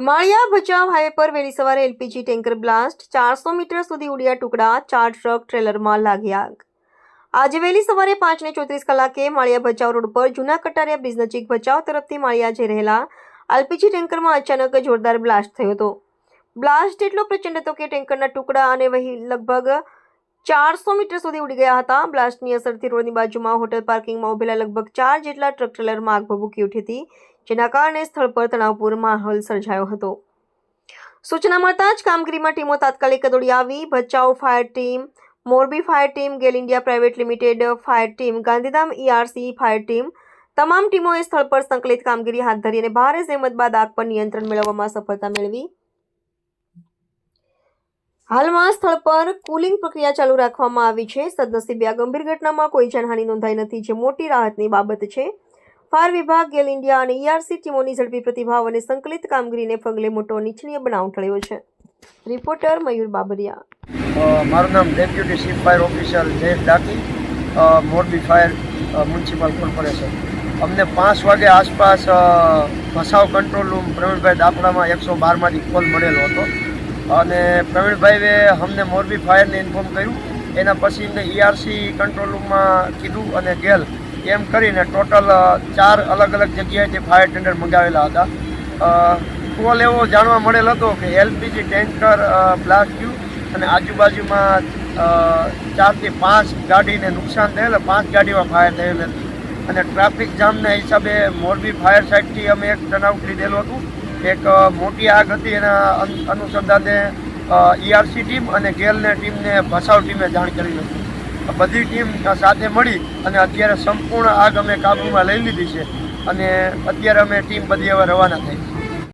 માળિયા Bhachau highway પર વહેલી સવારે એલપીજી ટેન્કર બ્લાસ્ટ, 400 મીટર સુધી ઉડ્યા ટુકડા, 4 ટ્રક ટ્રેલરમાં લાગી આગ। આજે વહેલી સવારે 5:34 કલાકે માળિયા ભચાઉ રોડ પર જૂના કટારિયા બ્રિજ નજીક ભચાઉ તરફથી માળિયા જઈ રહેલા એલપીજી ટેન્કરમાં અચાનક જોરદાર બ્લાસ્ટ થયો હતો। બ્લાસ્ટ એટલો પ્રચંડ હતો કે ટેન્કરના ટુકડા અને વહી લગભગ 400 મીટર સુધી ઉડી ગયા હતા। બ્લાસ્ટની અસરથી રોડની બાજુમાં હોટલ પાર્કિંગમાં ઉભેલા લગભગ 4 જેટલા ટ્રક ટ્રેલરમાં આગ ભભૂકી ઉઠી હતી, જેના કારણે સ્થળ પર તણાવપૂર્ણ માહોલ સર્જાયો હતો। સૂચના મળતા જ કામગીરીમાં ટીમો તાત્કાલિક દોડી આવી। Bhachau fire team, Morbi fire team, GAIL India private limited fire team, Gandhidham ERC fire team, તમામ ટીમોએ સ્થળ પર સંકલિત કામગીરી હાથ ધરી અને ભારે જહેમત બાદ આગ પર નિયંત્રણ મેળવવામાં સફળતા મેળવી। હાલમાં સ્થળ પર કુલિંગ પ્રક્રિયા ચાલુ રાખવામાં આવી છે। સદનસીબે આ ગંભીર ઘટનામાં કોઈ જાનહાનિ નોંધાઈ નથી, જે મોટી રાહતની બાબત છે। ફાયર વિભાગ, ગેલ ઇન્ડિયા અને ERC ટીમોની ઝડપી પ્રતિભાવ અને સંકલિત કામગીરીને પગલે મોટો નિચ્છનીય બનાવ ટળ્યો છે। રિપોર્ટર મયુર બાબરિયા। મારું નામ deputy chief fire officer Jayesh Daki, Morbi fire municipal corporation. અમને 5 વાગે આસપાસ ભચાઉ કંટ્રોલ રૂમ પ્રવીણભાઈ દાપડામાં 112માંથી કોલ મળેલો હતો અને પ્રવીણભાઈએ અમને મોરબી ફાયરને ઇન્ફોર્મ કર્યું। એના પછી અમને ERC કંટ્રોલ રૂમમાં કીધું અને ગેલ એમ કરીને ટોટલ 4 અલગ અલગ જગ્યાએથી ફાયર ટેન્ડર મંગાવેલા હતા। કોલ એવો જાણવા મળેલ હતો કે એલપીજી ટેન્કર બ્લાસ્ટ થયું અને આજુબાજુમાં 4 થી 5 ગાડીને નુકસાન થયેલ, 5 ગાડીમાં ફાયર થયેલ હતી અને ટ્રાફિક જામના હિસાબે મોરબી ફાયર સાઇડથી અમે એક ટર્નઆઉટ લીધેલું હતું। એક મોટી આગ હતી, એના અનુસંધાને ERC ટીમ અને ગેલને ટીમને ભચાઉ ટીમે જાણ કરી હતી। બધી ટીમ સાથે મળી અને અત્યારે સંપૂર્ણ આગ અમે કાબૂમાં લઈ લીધી છે અને અત્યારે અમે ટીમ બધી હવે રવાના થઈ।